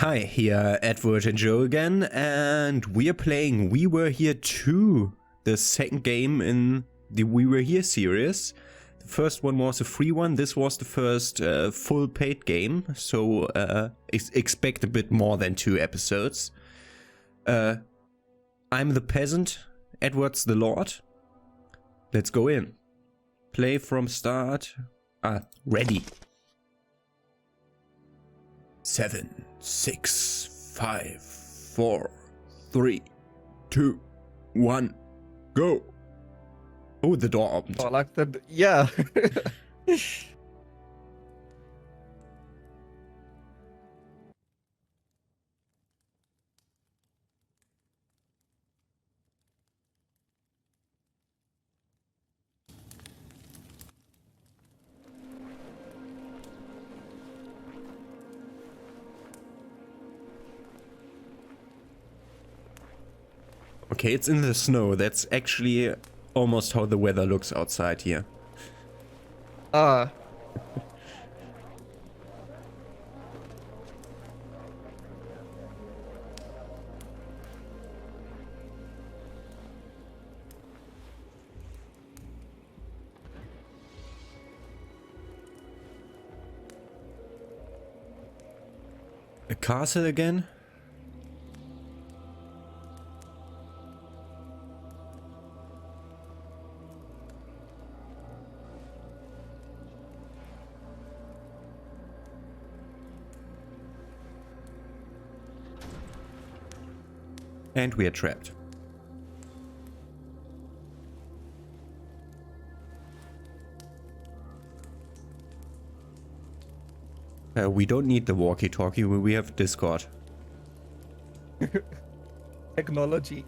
Hi, here Edward and Joe again, and we are playing We Were Here 2, the second game in the We Were Here series. The first one was a free one, this was the first full paid game, so expect a bit more than 2 episodes. I'm the peasant, Edward's the lord. Let's go in. Play from start. Ready. 7, 6, 5, 4, 3, 2, 1, go. Oh, the door opened. Oh, I like that. Yeah. Okay, it's in the snow. That's actually almost how the weather looks outside here. Ah. A castle again? And we are trapped. We don't need the walkie-talkie, we have Discord. Technology.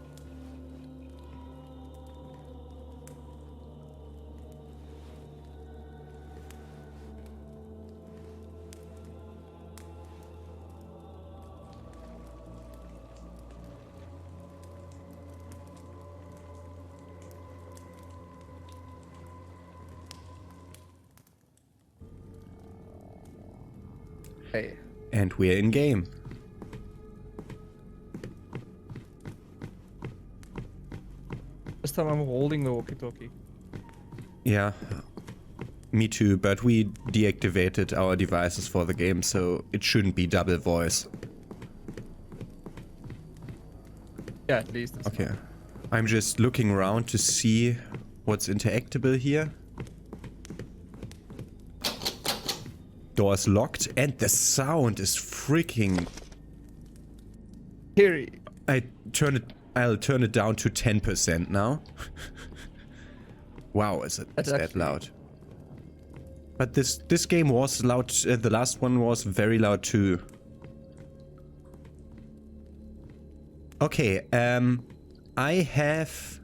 Hey. And we're in game. This time I'm holding the walkie-talkie. Yeah, me too, but we deactivated our devices for the game, so it shouldn't be double voice. Yeah, at least. Okay, I'm just looking around to see what's interactable here. Door's locked, and the sound is freaking... Scary. I'll turn it down to 10% now. Wow, is that loud? But this game was loud. The last one was very loud too. Okay, I have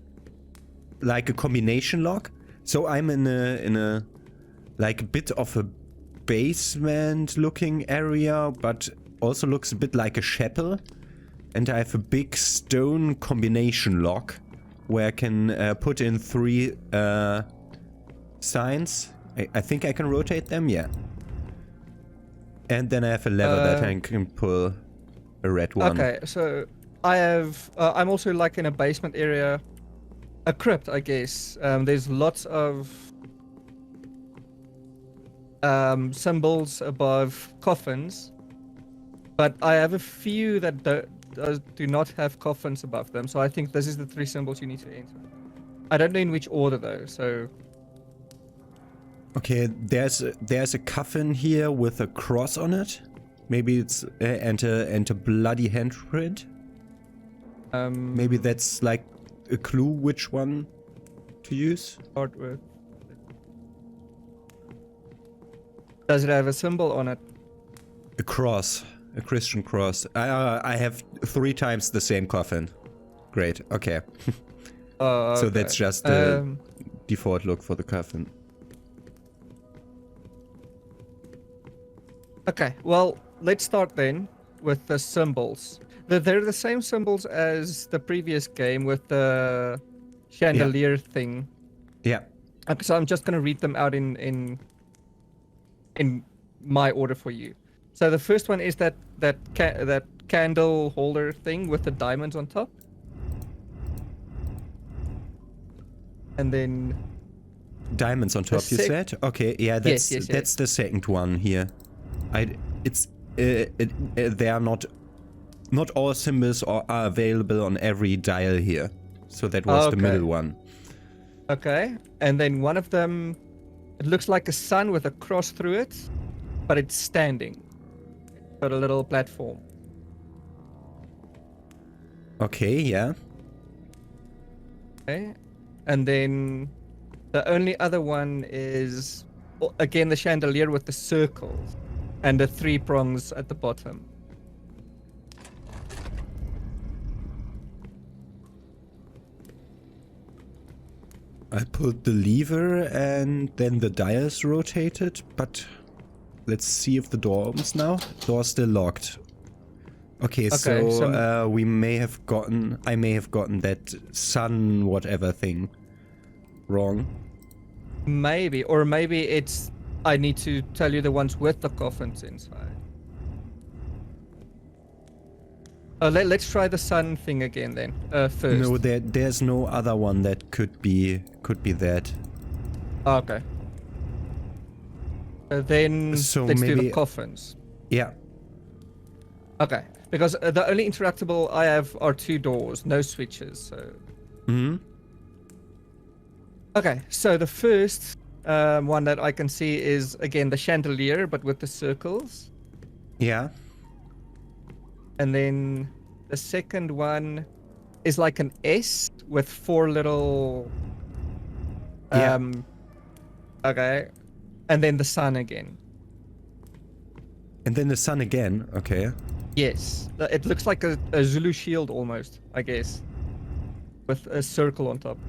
like a combination lock. So I'm in a like a bit of a basement looking area, but also looks a bit like a chapel. And I have a big stone combination lock where I can put in 3 signs. I think I can rotate them, yeah. And then I have a lever that I can pull a red one. Okay, so I have. I'm also like in a basement area, a crypt, I guess. There's lots of symbols above coffins, but I have a few that do not have coffins above them. So I think this is the 3 symbols you need to enter. I don't know in which order though. So. Okay, there's a coffin here with a cross on it. Maybe it's and a bloody handprint. Maybe that's like a clue which one to use. Start with. Does it have a symbol on it? A cross, a Christian cross. I have 3 times the same coffin. Great. Okay. Okay. So that's just the default look for the coffin. Okay, well, let's start then with the symbols. They're the same symbols as the previous game with the chandelier thing. Yeah. Okay, so I'm just gonna read them out in my order for you. So the first one is that candle holder thing with the diamonds on top. And then Diamonds on top, you said? Okay, yeah, yes. that's the second one here. They are not all symbols are available on every dial here. So that was the middle one. Okay, and then one of them, it looks like a sun with a cross through it, but it's standing. Got a little platform. Okay, yeah. Okay, and then the only other one is, again, the chandelier with the circles and the 3 prongs at the bottom. I pulled the lever and then the dials rotated, but let's see if the door opens now. Door's still locked. Okay, so I may have gotten that sun whatever thing wrong. Maybe, or maybe it's, I need to tell you the ones with the coffins inside. Let's try the sun thing again then, first. No, there's no other one that could be that. Okay. Then So let's do maybe- the coffins. Yeah. Okay, because the only interactable I have are 2 doors, no switches. So. Okay, so the first one that I can see is, again, the chandelier, but with the circles. Yeah. And then the second one is like an S with 4 little... Okay. And then the sun again. And then the sun again. Okay. Yes. It looks like a Zulu shield almost, I guess. With a circle on top.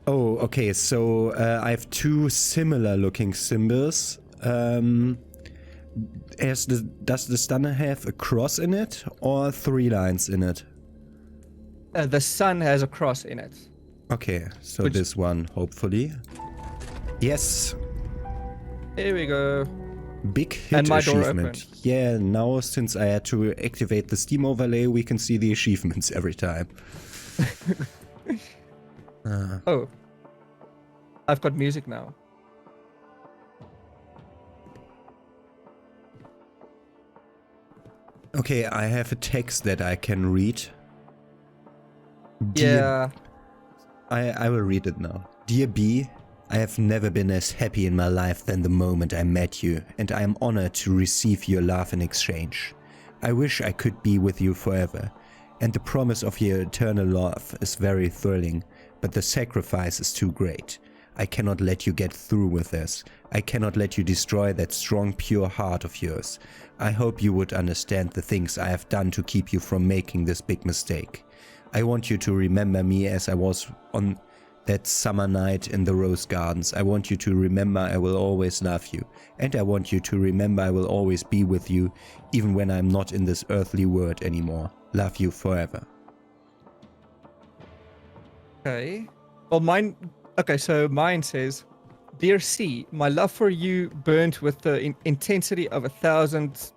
Oh, okay. So I have 2 similar looking symbols. Does the stunner have a cross in it or 3 lines in it? The sun has a cross in it. Okay, so this one, hopefully. Yes. Here we go. Big hit And my door achievement. opened. Yeah, now since I had to activate the Steam overlay, we can see the achievements every time. Oh. I've got music now. Okay, I have a text that I can read. Yeah. I will read it now. Dear B, I have never been as happy in my life than the moment I met you, and I am honored to receive your love in exchange. I wish I could be with you forever, and the promise of your eternal love is very thrilling, but the sacrifice is too great. I cannot let you get through with this. I cannot let you destroy that strong, pure heart of yours. I hope you would understand the things I have done to keep you from making this big mistake. I want you to remember me as I was on that summer night in the rose gardens. I want you to remember I will always love you. And I want you to remember I will always be with you, even when I'm not in this earthly world anymore. Love you forever. Okay. Well, mine... Okay, so mine says, Dear C, my love for you burnt with the intensity of 1,000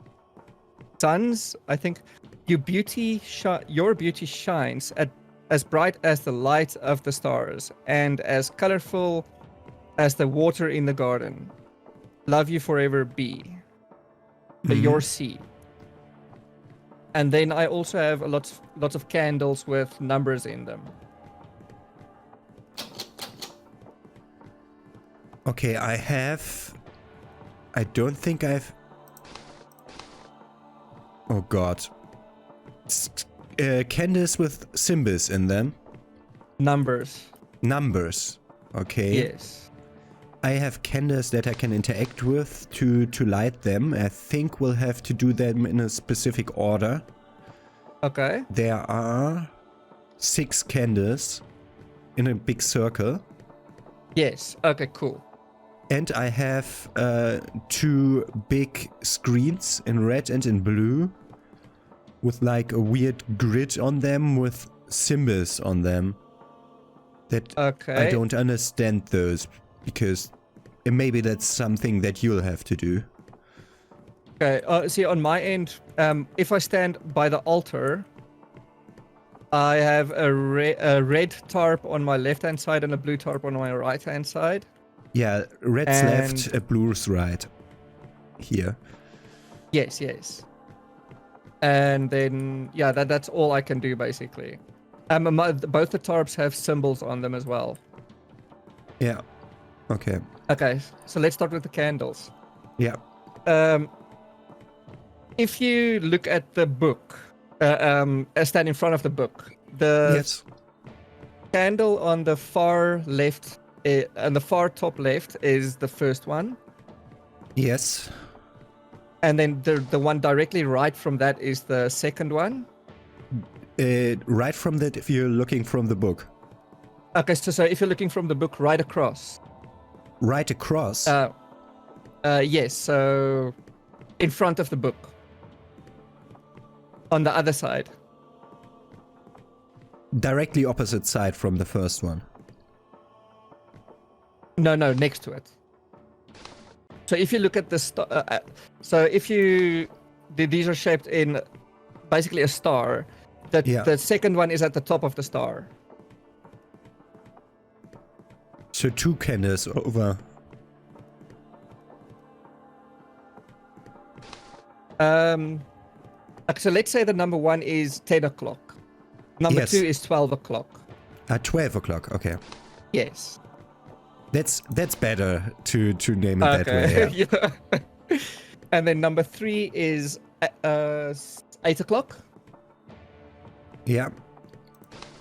suns. I think your beauty shines as bright as the light of the stars and as colorful as the water in the garden. Love you forever, B. Your C. And then I also have lots of candles with numbers in them. Okay, I don't think I've... Oh god. Candles with symbols in them. Numbers. Numbers. Okay. Yes. I have candles that I can interact with to light them. I think we'll have to do them in a specific order. Okay. There are 6 candles in a big circle. Yes. Okay, cool. And I have 2 big screens in red and in blue with like a weird grid on them with symbols on them. That Okay. I don't understand those because maybe that's something that you'll have to do. Okay, see, on my end, if I stand by the altar, I have a red tarp on my left-hand side and a blue tarp on my right-hand side. Yeah, red's left, blue's right. Here. Yes, yes. And then, yeah, that's all I can do, basically. Both the tarps have symbols on them as well. Yeah. Okay. Okay, so let's start with the candles. Yeah. If you look at the book, stand in front of the book, the candle on the far left, on the far top left is the first one. Yes. And then the one directly right from that is the second one. Right from that, if you're looking from the book. Okay, so if you're looking from the book right across. Right across? Yes, so in front of the book. On the other side. Directly opposite side from the first one. No, next to it. So if you look at the so if you these are shaped in basically a star. The second one is at the top of the star. So 2 candles over. So let's say the number 1 is 10 o'clock. Number 2 is 12 o'clock. 12 o'clock, okay. Yes. That's better to name it that way. Yeah. And then number 3 is 8 o'clock. Yeah.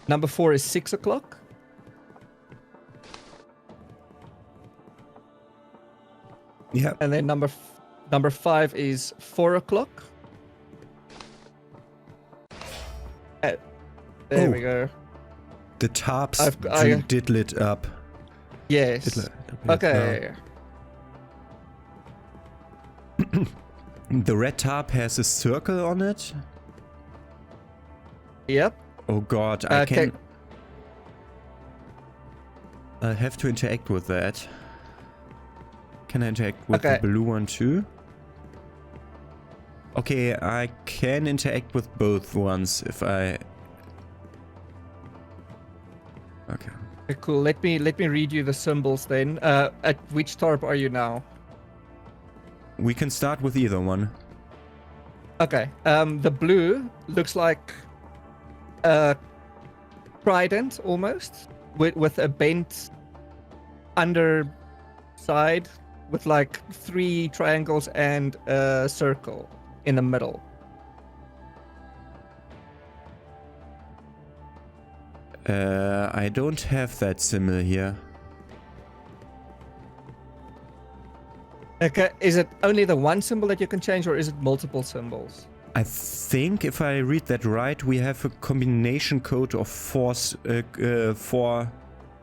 Number 4 is 6 o'clock. Yeah. And then number 5 is 4 o'clock. There we go. The tarps did lit up. Yes. Okay. The red tarp has a circle on it. Yep. Oh god, I have to interact with that. Can I interact with the blue one too? Okay, I can interact with both ones if I... Okay. Cool. Let me read you the symbols then. At which tarp are you now? We can start with either one. Okay. The blue looks like a trident almost, with a bent underside, with like 3 triangles and a circle in the middle. I don't have that symbol here. Okay, is it only the one symbol that you can change, or is it multiple symbols? I think if I read that right, we have a combination code of 4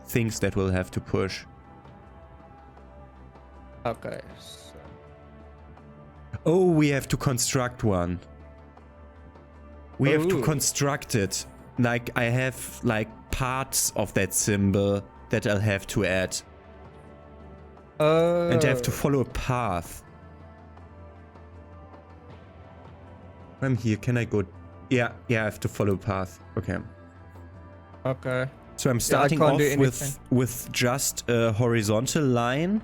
things that we'll have to push. Okay. Oh, we have to construct one. We have to construct it. Like, I have, like, parts of that symbol that I'll have to add. And I have to follow a path. I'm here, can I go? Yeah, I have to follow a path. Okay. Okay. So I'm starting off with just a horizontal line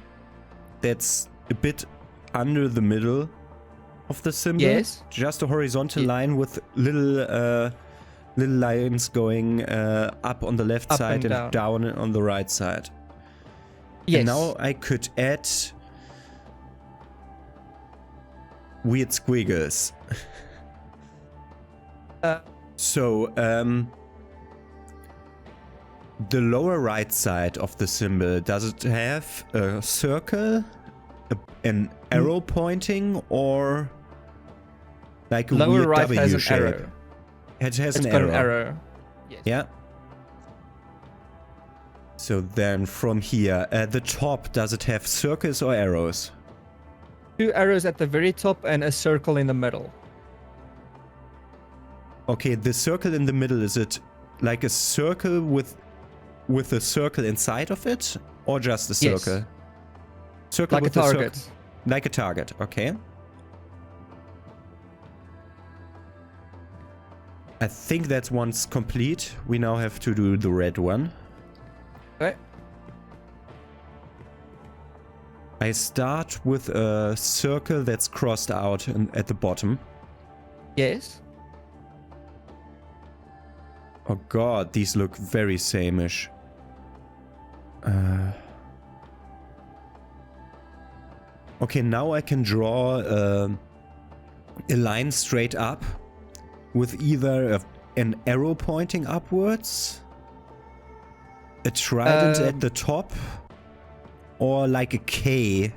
that's a bit under the middle of the symbol. Yes. Just a horizontal line with little lines going up on the left side and down on the right side. Yes. And now I could add weird squiggles. So the lower right side of the symbol, does it have a circle, an arrow pointing, or like a lower weird right W has an shape? Arrow. It has It's an got arrow. an arrow. Yes. Yeah. So then from here, at the top, does it have circles or arrows? 2 arrows at the very top and a circle in the middle. Okay, the circle in the middle, is it like a circle with a circle inside of it, or just a circle? Circle Like a with the circle. target. Like a target, okay. I think that's once complete. We now have to do the red one. Okay. I start with a circle that's crossed out at the bottom. Yes. Oh god, these look very same-ish. Okay, now I can draw a line straight up with either an arrow pointing upwards, a trident at the top, or like a K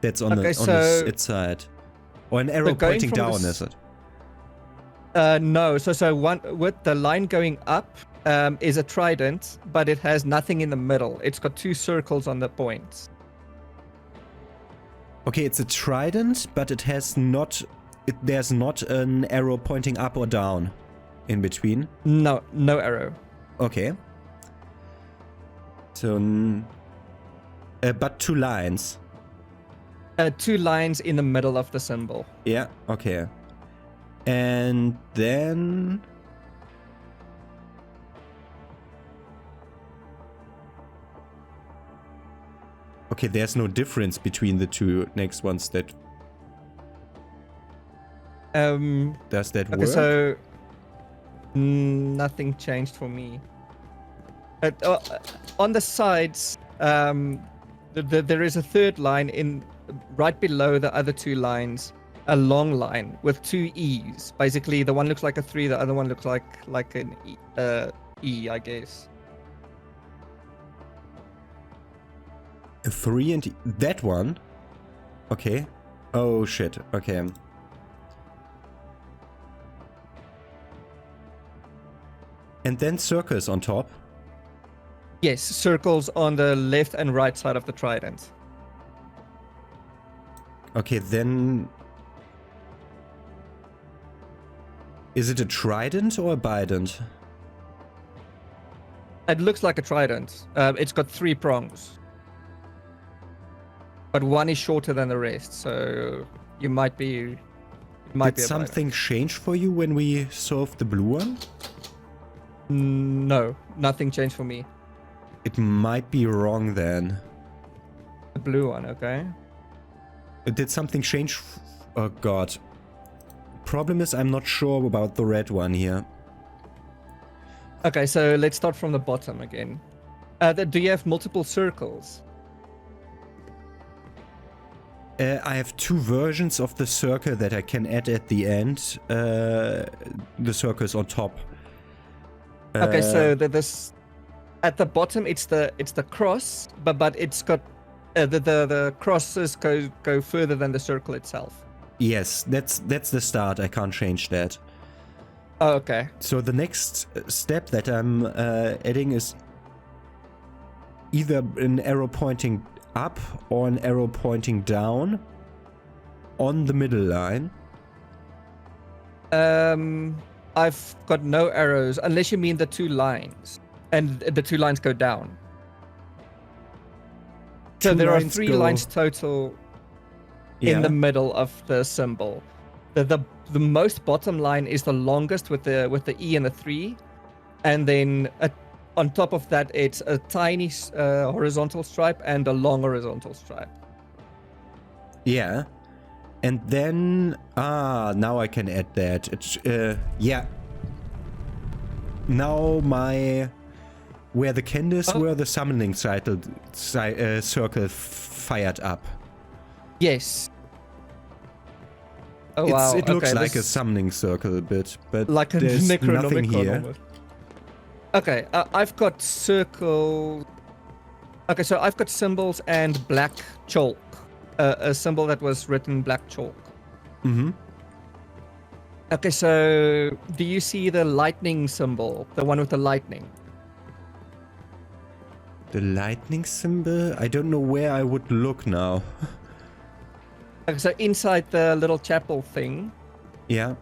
that's on the side. Or an arrow pointing down, is it? No, so one with the line going up is a trident, but it has nothing in the middle. It's got 2 circles on the points. Okay, it's a trident, but it has not... there's not an arrow pointing up or down in between? No arrow. Okay. So... but 2 lines. 2 lines in the middle of the symbol. Yeah, okay. And then... Okay, there's no difference between the 2 next ones that... Does that work? So... nothing changed for me. On the sides, there is a 3rd line in right below the other 2 lines. A long line with 2 E's. Basically, the one looks like a 3, the other one looks like an E, I guess. A 3 and... that one? Okay. Oh, shit. Okay. And then circles on top? Yes, circles on the left and right side of the trident. Okay, then... Is it a trident or a bident? It looks like a trident. It's got 3 prongs. But one is shorter than the rest, so you might be... Did something change for you when we solved the blue one? No, nothing changed for me. It might be wrong then. The blue one, okay. Did something change? Oh god. Problem is I'm not sure about the red one here. Okay, so let's start from the bottom again. Do you have multiple circles? I have 2 versions of the circle that I can add at the end. The circles on top. Okay, so this at the bottom it's the cross, but it's got the crosses go further than the circle itself. Yes, that's the start. I can't change that. Oh, okay. So the next step that I'm adding is either an arrow pointing up or an arrow pointing down on the middle line. I've got no arrows unless you mean the 2 lines, and the 2 lines go down. So there are 3 lines total in the middle of the symbol. The most bottom line is the longest with the E and the 3, and then on top of that it's a tiny horizontal stripe and a long horizontal stripe. Yeah. And then now I can add that. It's yeah. Now where the candles were, the summoning circle fired up. Yes. Oh wow. It looks like a summoning circle a bit, but like a there's nothing here. Almost. Okay, I've got circles. Okay, so I've got symbols and black chalk. A symbol that was written black chalk. Mm-hmm. Okay, so do you see the lightning symbol? The one with the lightning? The lightning symbol? I don't know where I would look now. Okay, so inside the little chapel thing. Yeah.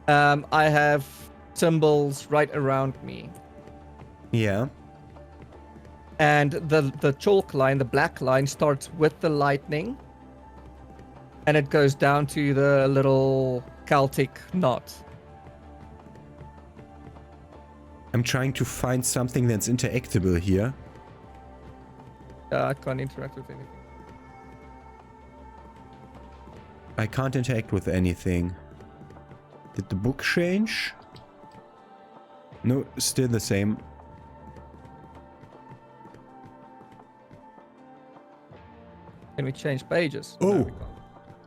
I have symbols right around me. Yeah. And the chalk line, the black line, starts with the lightning, and it goes down to the little Celtic knot. I'm trying to find something that's interactable here. I can't interact with anything. I can't interact with anything. Did the book change? No, still the same. Can we change pages? Oh, No, we can't.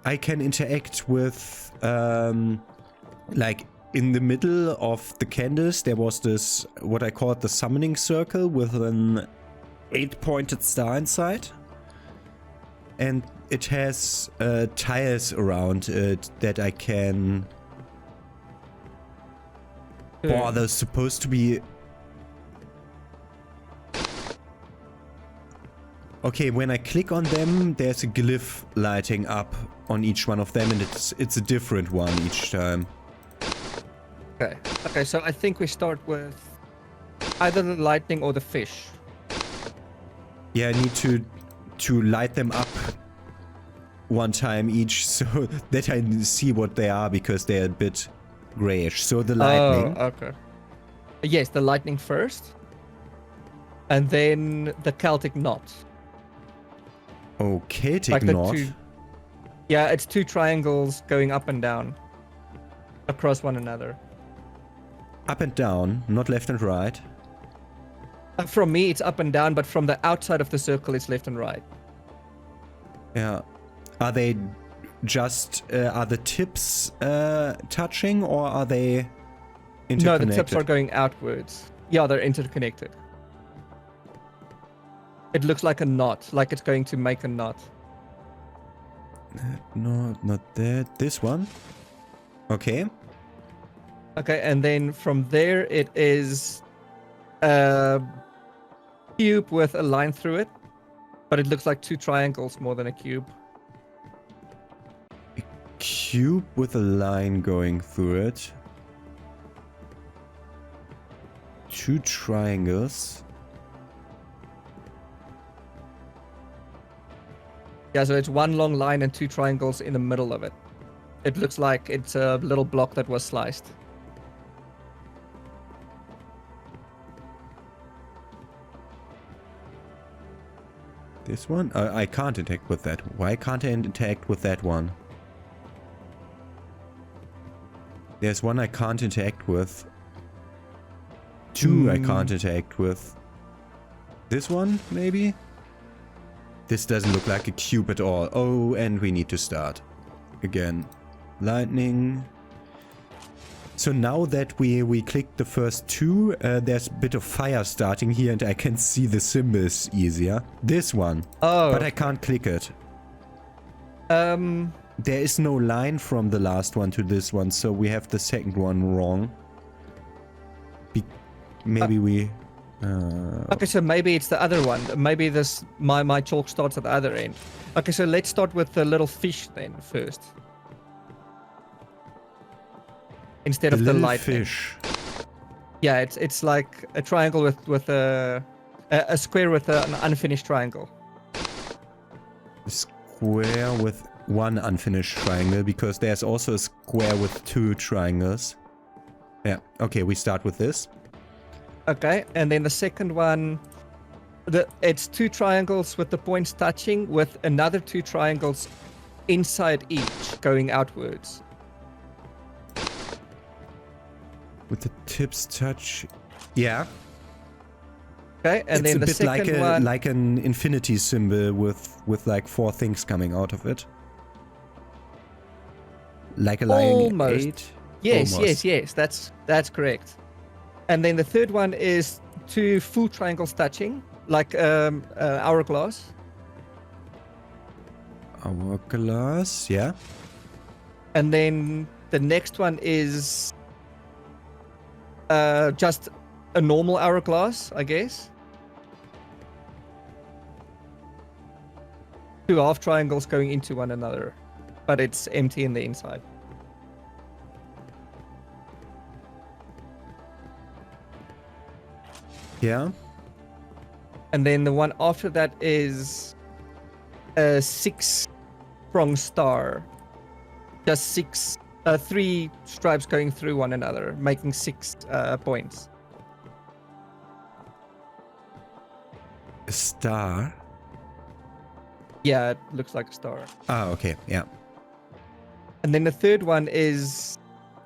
I can interact with, like, in the middle of the canvas, there was this, what I called the summoning circle with an 8-pointed star inside. And it has tiles around it that I can... Oh, there's supposed to be... Okay, when I click on them, there's a glyph lighting up on each one of them, and it's a different one each time. Okay. Okay, so I think we start with either the lightning or the fish. Yeah, I need to light them up one time each so that I see what they are, because they're a bit grayish. So the lightning. Oh, okay. Yes, the lightning first. And then the Celtic knot. Oh, Celtic Like the knot. Yeah, it's two triangles going up and down across one another. Up and down, not left and right. From me, it's up and down, but from the outside of the circle, it's left and right. Yeah. Are they just, are the tips touching, or are they interconnected? No, the tips are going outwards. Yeah, they're interconnected. It looks like a knot, like it's going to make a knot. No, not that. This one? Okay. Okay, and then from there, it is a cube with a line through it, but it looks like two triangles more than a cube. A cube with a line going through it. Two triangles. Yeah, so it's one long line and two triangles in the middle of it. It looks like it's a little block that was sliced. This one? I can't interact with that. Why can't I interact with that one? There's one I can't interact with. Two I can't interact with. This one, maybe? This doesn't look like a cube at all. Oh, and we need to start. Again. Lightning. So now that we clicked the first two, there's a bit of fire starting here, and I can see the symbols easier. This one. Oh. But I can't click it. There is no line from the last one to this one, so we have the second one wrong. Maybe we... Okay, so maybe it's the other one. Maybe this my chalk starts at the other end. Okay, so let's start with the little fish then first. Instead of the lightning. fish. Yeah, it's like a triangle with a square with an unfinished triangle. A square with one unfinished triangle, because there's also a square with two triangles. Yeah, okay, we start with this. Okay, and then the second one, it's two triangles with the points touching, with another two triangles inside each going outwards. With the tips touch. Yeah. Okay, and it's then a the bit second one, like an infinity symbol with like 4 things coming out of it. Like a lying Almost. 8. Yes, Almost. yes, that's correct. And then the third one is two full triangles touching, like hourglass. Hourglass, yeah. And then the next one is just a normal hourglass, I guess. Two half triangles going into one another, but it's empty in the inside. Yeah. And then the one after that is a 6-pronged star. Just 3 stripes going through one another, making 6 points. A star? Yeah, it looks like a star. Ah, okay, yeah. And then the third one is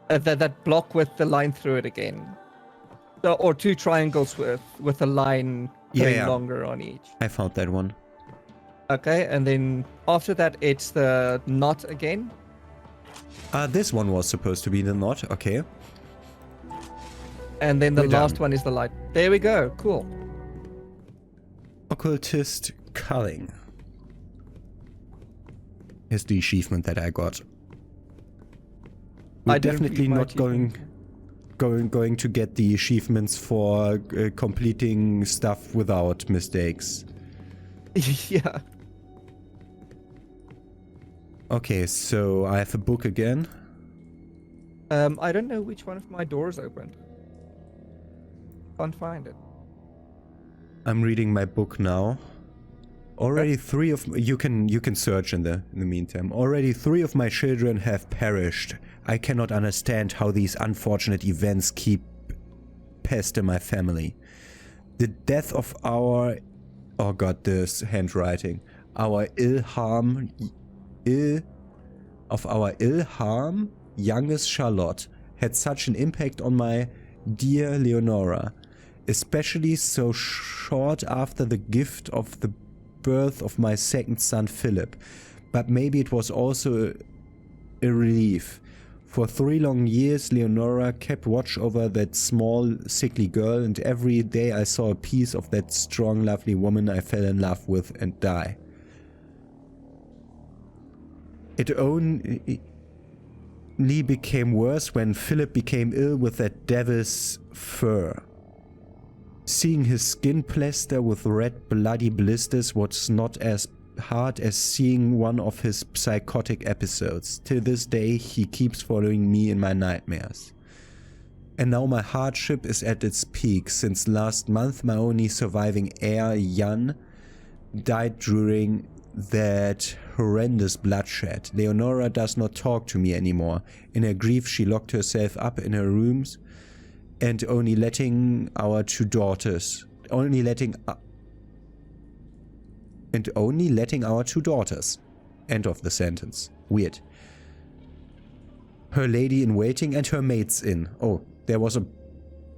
that block with the line through it again. So, or 2 triangles with a line going longer on each. I found that one. Okay, and then after that it's the knot again. This one was supposed to be the knot, okay. And then the We're last done. one is the light. There we go, cool. Occultist culling is the achievement that I got. We're I didn't definitely read my not going to get the achievements for completing stuff without mistakes. Yeah. Okay, so I have a book again. I don't know which one of my doors opened. Can't find it. I'm reading my book now. Already 3 of you can search in the meantime. Already 3 of my children have perished. I cannot understand how these unfortunate events keep pest in my family. The death of our oh god, this handwriting. Our Ilham youngest Charlotte had such an impact on my dear Leonora, especially so short after the gift of the birth of my second son Philip. But maybe it was also a relief. For 3 long years Leonora kept watch over that small sickly girl, and every day I saw a piece of that strong lovely woman I fell in love with and die. It only became worse when Philip became ill with that devil's fur. Seeing his skin plaster with red bloody blisters was not as hard as seeing one of his psychotic episodes. Till this day he keeps following me in my nightmares. And now my hardship is at its peak. Since last month my only surviving heir, Jan, died during that horrendous bloodshed. Leonora does not talk to me anymore. In her grief she locked herself up in her rooms and only letting our 2 daughters End of the sentence. Weird. Her lady in waiting and her maids in. Oh, there was a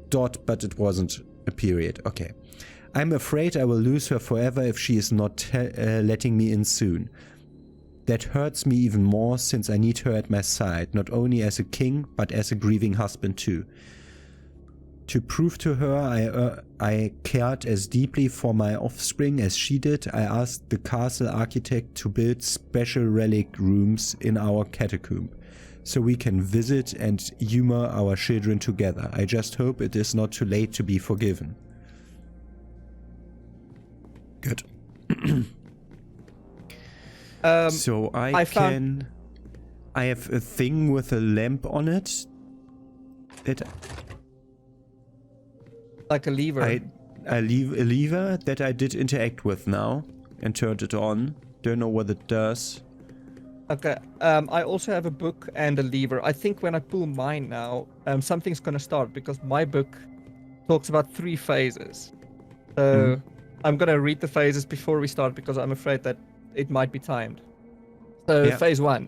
dot, but it wasn't a period. Okay. I'm afraid I will lose her forever if she is not letting me in soon. That hurts me even more since I need her at my side, not only as a king, but as a grieving husband too. To prove to her I cared as deeply for my offspring as she did, I asked the castle architect to build special relic rooms in our catacomb, so we can visit and humor our children together. I just hope it is not too late to be forgiven. Good. So I have a thing with a lamp on it. Like a lever. A lever that I did interact with now and turned it on. Don't know what it does. Okay. I also have a book and a lever. I think when I pull mine now, something's gonna start because my book talks about 3 phases. So I'm gonna read the phases before we start because I'm afraid that it might be timed. So phase 1.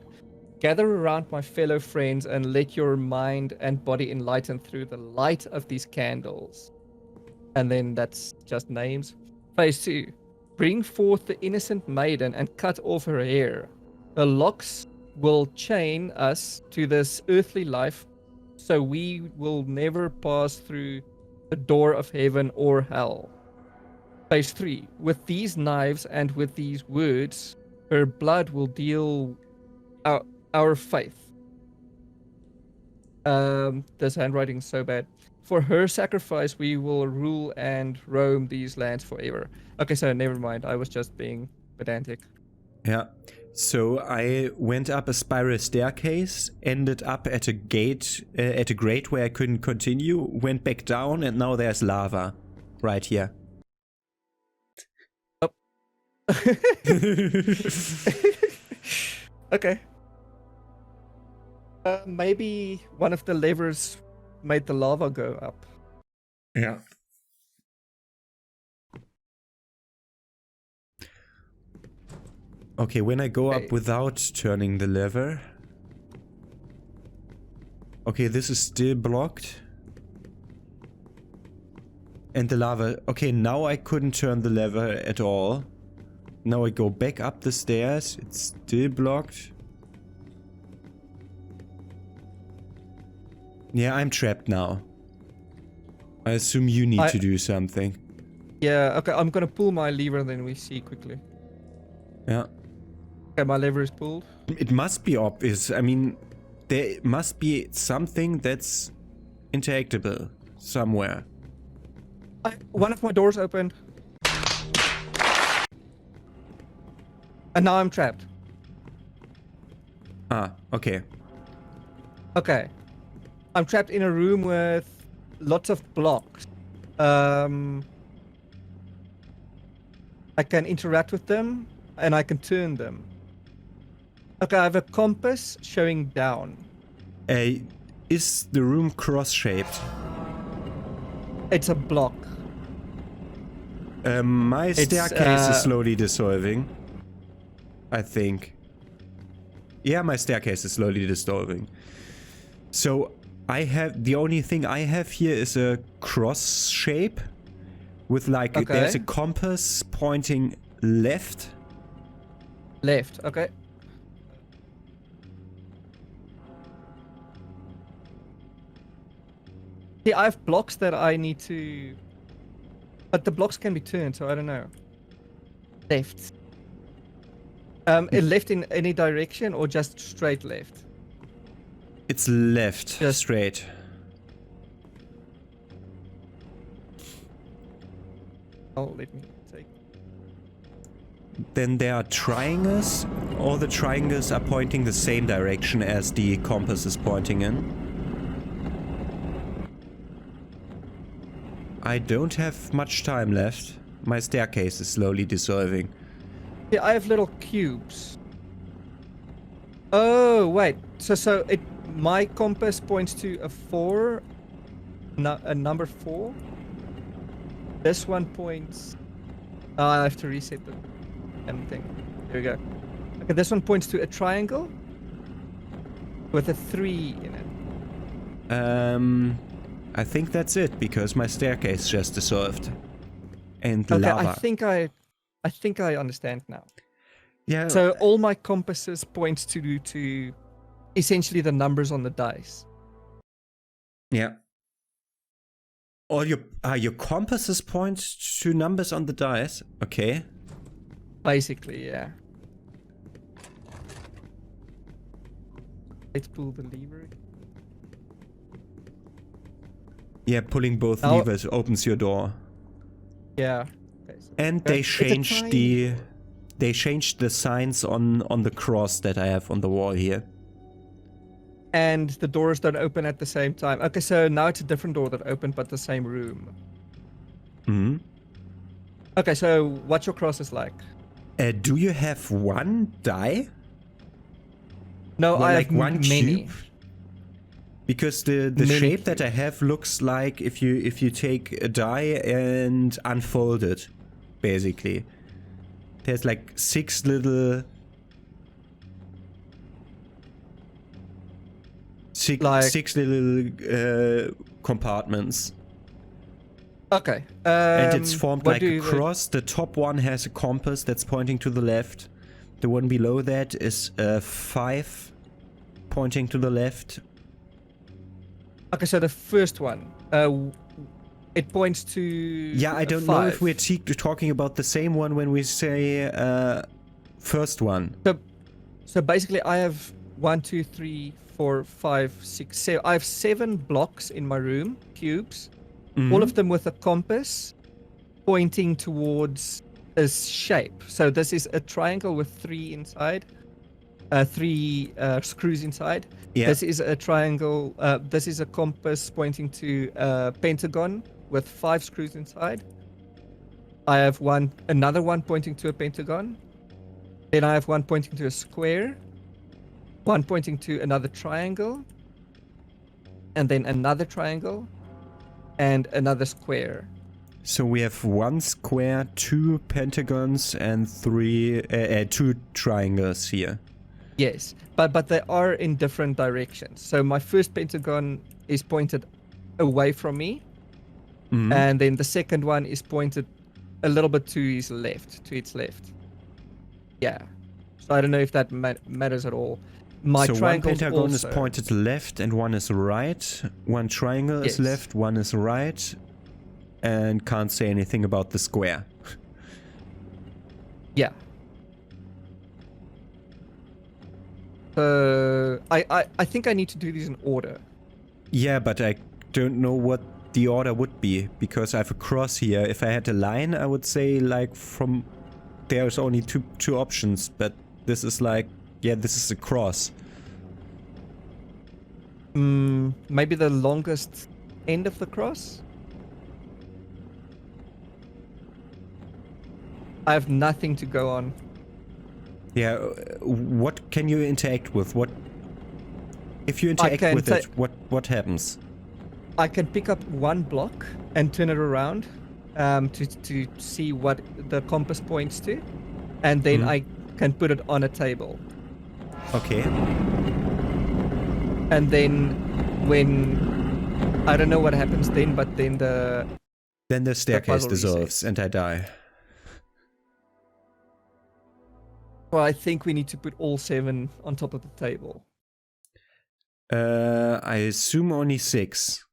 Gather around my fellow friends and let your mind and body enlighten through the light of these candles. And then that's just names. Phase 2. Bring forth the innocent maiden and cut off her hair. The locks will chain us to this earthly life, so we will never pass through the door of heaven or hell. Phase 3. With these knives and with these words, her blood will deal our faith. This handwriting is so bad. For her sacrifice, we will rule and roam these lands forever. Okay, so never mind. I was just being pedantic. Yeah. So I went up a spiral staircase, ended up at a gate, at a grate where I couldn't continue, went back down, and now there's lava right here. Okay. Maybe one of the levers made the lava go up. Yeah. Okay, when I go Okay. up without turning the lever. Okay, this is still blocked. And the lava... Okay, now I couldn't turn the lever at all. Now I go back up the stairs. It's still blocked. Yeah, I'm trapped now. I assume you need to do something. Yeah, okay, I'm gonna pull my lever and then we see quickly. Yeah. Okay, my lever is pulled. It must be obvious. I mean, there must be something that's interactable somewhere. One of my doors opened. And now I'm trapped. Ah, okay. Okay. I'm trapped in a room with lots of blocks. I can interact with them and I can turn them. Okay, I have a compass showing down. Is the room cross-shaped? It's a block. My staircase is slowly dissolving. I think. Yeah, my staircase is slowly dissolving. So I have the only thing I have here is a cross shape with like there's a compass pointing left. Left, okay. See, I have blocks that I need to... But the blocks can be turned, so I don't know. Left. Left in any direction or just straight left? It's left, Just straight. Oh, let me take... Then there are triangles. All the triangles are pointing the same direction as the compass is pointing in. I don't have much time left. My staircase is slowly dissolving. Yeah, I have little cubes. Oh, wait. So my compass points to a 4, a number 4. This one points... Oh, I have to reset the thing. There we go. Okay, this one points to a triangle with a 3 in it. I think that's it because my staircase just dissolved. And Okay, lava. I think I understand now. Yeah. So all my compasses points to essentially the numbers on the dice. Yeah. All your compasses point to numbers on the dice. Okay. Basically, yeah. Let's pull the lever. Yeah, pulling both levers opens your door. Yeah. Okay, so And they changed the signs on the cross that I have on the wall here. And the doors don't open at the same time. Okay, so now it's a different door that opened, but the same room. Hmm. Okay, so what's your crosses like? Do you have one die? No, Or I like have one many. cube? Because the shape that I have looks like if you take a die and unfold it, basically. There's like six little compartments. Okay. And it's formed what like a cross. The top one has a compass that's pointing to the left. The one below that is a 5 pointing to the left. Okay, so the first one, it points to... Yeah, I don't 5. know if we're talking about the same one when we say first one. So basically I have 1, 2, 3, 4, 5, 6, 7. I have 7 blocks in my room, cubes. Mm-hmm. All of them with a compass pointing towards a shape. So this is a triangle with 3 inside. 3 screws inside. Yeah. This is a triangle. This is a compass pointing to a pentagon with 5 screws inside. I have another one pointing to a pentagon. Then I have one pointing to a square. One pointing to another triangle. And then another triangle. And another square. So we have 1 square, 2 pentagons, and 2 triangles here. Yes, but they are in different directions. So my first pentagon is pointed away from me. Mhm. And then the second one is pointed a little bit to its left. Yeah. So I don't know if that matters at all. My So one triangles pentagon also, is pointed left and one is right. One triangle is Yes. left, one is right. And can't say anything about the square. Yeah. I think I need to do these in order. Yeah, but I don't know what the order would be, because I have a cross here. If I had a line, I would say like from... There's only two options, but this is like... Yeah, this is a cross. Maybe the longest end of the cross? I have nothing to go on. Yeah, what can you interact with? What... If you interact can with it, what happens? I can pick up one block and turn it around to see what the compass points to, and then I can put it on a table. Okay. And then when I don't know what happens then, but then the staircase puzzle dissolves resets. and I die. Well, I think we need to put all 7 on top of the table. I assume only 6.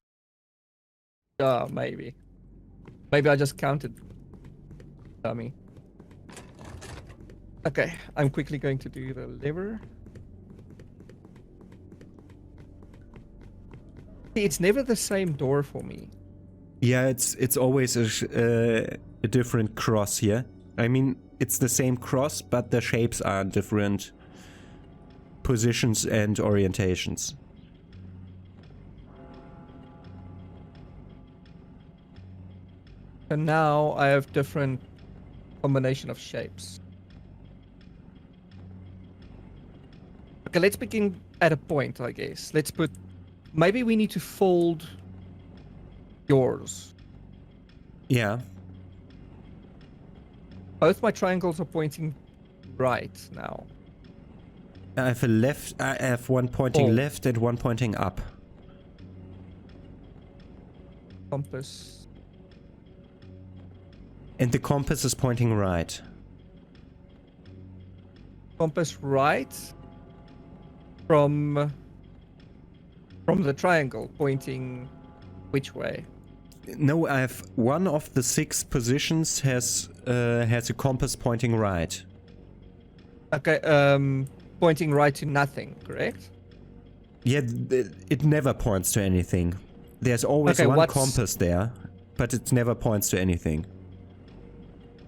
Maybe. Maybe I just counted. Dummy. Okay, I'm quickly going to do the lever. See, it's never the same door for me. Yeah, it's always a different cross here. I mean, it's the same cross, but the shapes are different positions and orientations. And now I have different combination of shapes. Okay, let's begin at a point, I guess. Let's put... Maybe we need to fold yours. Yeah. Both my triangles are pointing right now. I have one pointing left and one pointing up. Compass. And the compass is pointing right. Compass right from the triangle pointing which way? No, I have one of the 6 positions has a compass pointing right. Okay, pointing right to nothing, correct? Yeah, it never points to anything. There's always one compass there, but it never points to anything.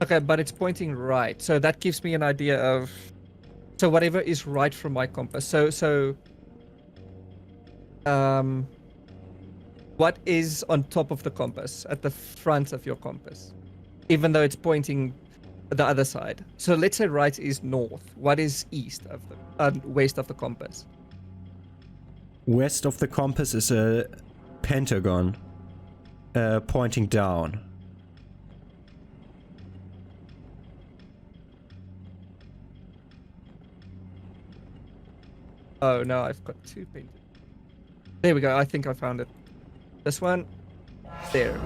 Okay, but it's pointing right, so that gives me an idea of... So whatever is right from my compass. So what is on top of the compass, at the front of your compass? Even though it's pointing the other side. So let's say right is north. What is east of the... west of the compass? West of the compass is a pentagon pointing down. Oh no, I've got 2 painted. There we go, I think I found it. This one. There.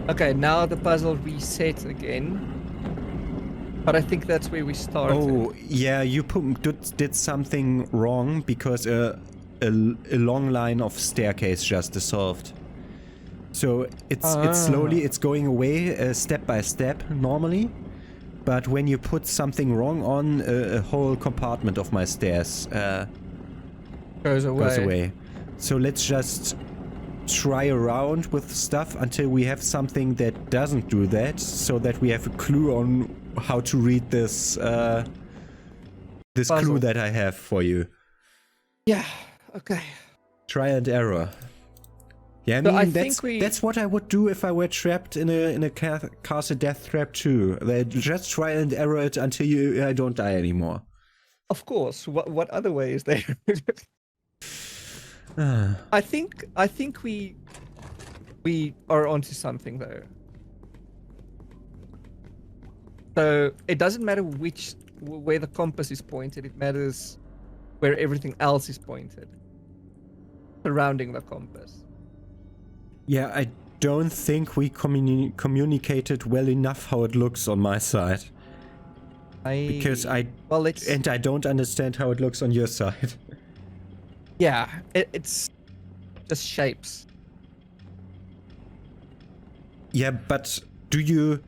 Okay, now the puzzle resets again. But I think that's where we started. Oh, yeah, you did something wrong because a long line of staircase just dissolved. So it's going away step by step normally. But when you put something wrong on, a whole compartment of my stairs goes away. So let's just try around with stuff until we have something that doesn't do that, so that we have a clue on how to read this this clue that I have for you. Yeah, okay. Try and error. Yeah, I So mean, I that's, think we- that's what I would do if I were trapped in a castle death trap too. Just try and error it until I don't die anymore. Of course. What other way is there? Ah. I think we are onto something though. So it doesn't matter where the compass is pointed. It matters where everything else is pointed surrounding the compass. Yeah, I don't think we communicated well enough how it looks on my side. Because I don't understand how it looks on your side. Yeah, it's just shapes. Yeah, but do you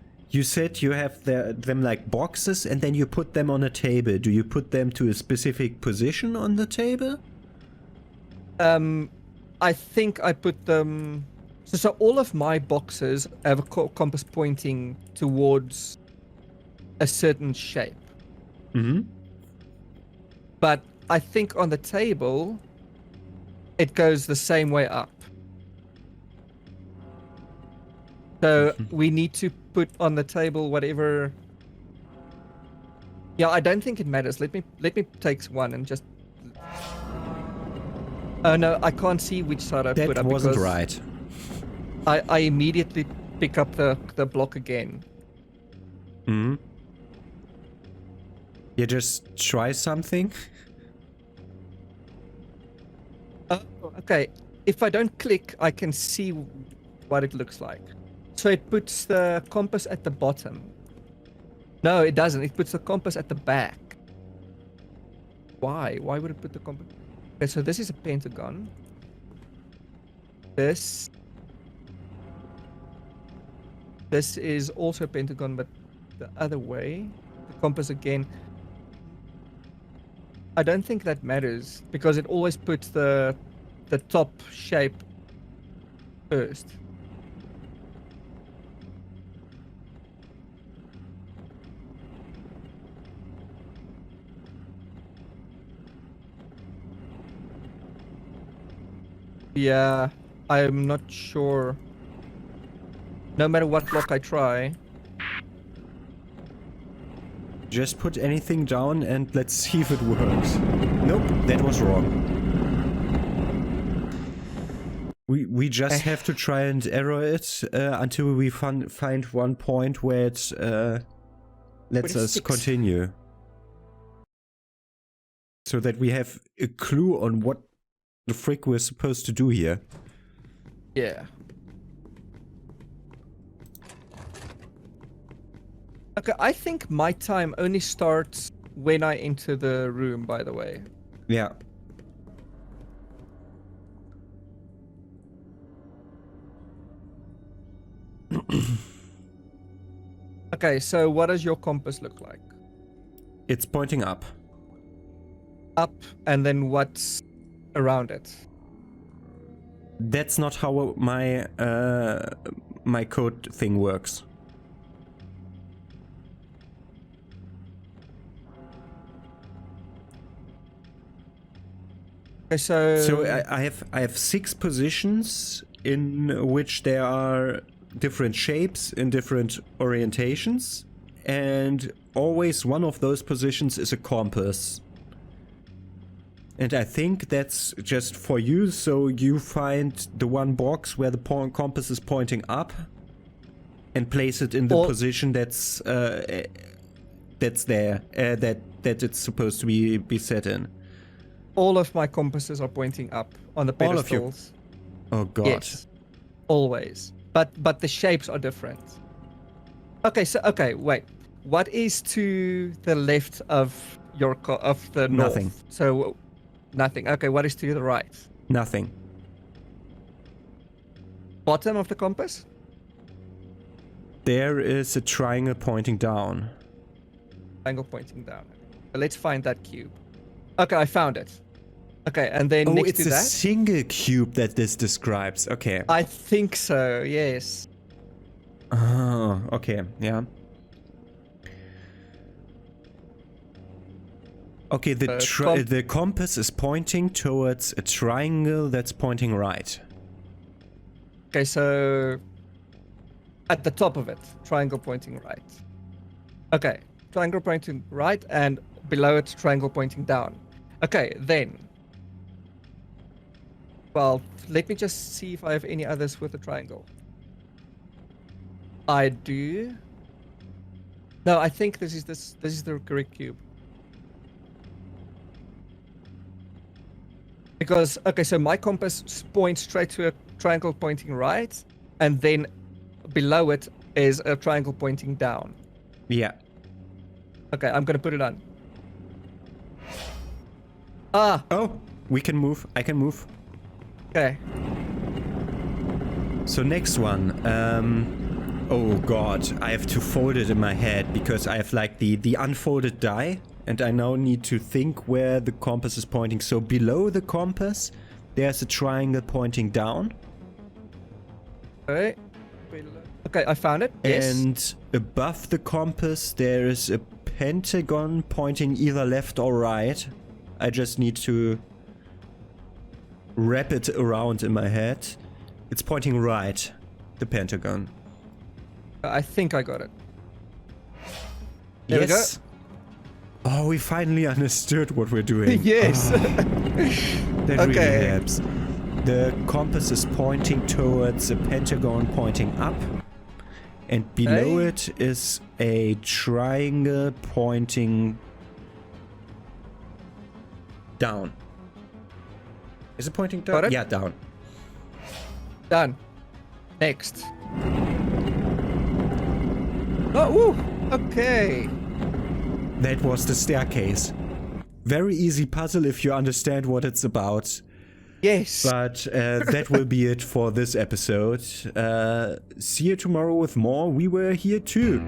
said you have them like boxes and then you put them on a table. Do you put them to a specific position on the table? I think I put them... So all of my boxes have a compass pointing towards a certain shape. Mm-hmm. But I think on the table, it goes the same way up. So we need to put on the table whatever... Yeah, I don't think it matters. Let me take one and just... Oh no, I can't see which side I put up. That wasn't right. I immediately pick up the block again. Hmm. You just try something. Okay, if I don't click, I can see what it looks like. So it puts the compass at the bottom. No, it doesn't. It puts the compass at the back. Why? Why would it put the compass? Okay, so this is a pentagon. This is also a pentagon, but the other way. The compass again. I don't think that matters because it always puts the top shape first. Yeah, I'm not sure. No matter what block I try. Just put anything down and let's see if it works. Nope, that was wrong. We just have to try and error it until we find one point where it lets us continue. So that we have a clue on what the frick we're supposed to do here. Yeah. Okay, I think my time only starts when I enter the room, by the way. Yeah. Okay, so what does your compass look like? It's pointing up. Up, and then what's around it? That's not how my my code thing works. Okay, so I have 6 positions in which there are different shapes in different orientations, and always one of those positions is a compass. And I think that's just for you, so you find the one box where the compass is pointing up and place it in the position that's there, that it's supposed to be set in. all of my compasses are pointing up on the pedestals. All of you? Oh god. Yes, always. But the shapes are different. Okay, so wait. What is to the left of your of the north? Nothing. So nothing. Okay, what is to the right? Nothing. Bottom of the compass? There is a triangle pointing down. Angle pointing down. Let's find that cube. Okay, I found it. Okay, and then next to that? Oh, it's a single cube that this describes. Okay. I think so, yes. Oh, okay, yeah. Okay, the compass is pointing towards a triangle that's pointing right. Okay, so at the top of it, triangle pointing right. Okay, triangle pointing right, and below it, triangle pointing down. Okay, then. Well, let me just see if I have any others with a triangle. I do. No, I think this is the correct cube. Because okay, so my compass points straight to a triangle pointing right, and then below it is a triangle pointing down. Yeah. Okay, I'm gonna put it on. Ah. Oh, we can move. I can move. Okay. So next one. Oh god, I have to fold it in my head because I have like the unfolded die, and I now need to think where the compass is pointing. So below the compass, there's a triangle pointing down. Okay. Okay, I found it. Yes. And above the compass, there is a pentagon pointing either left or right. I just need to wrap it around in my head. It's pointing right, the pentagon. I think I got it. There Yes. we go. Oh, we finally understood what we're doing. Yes. That Okay. really helps. The compass is pointing towards a pentagon pointing up. And below Hey. it is a triangle pointing down. Is it pointing down? Got it? Yeah, down. Done. Next. Oh, woo. Okay. That was the staircase. Very easy puzzle if you understand what it's about. Yes. But that will be it for this episode. See you tomorrow with more We Were Here Too.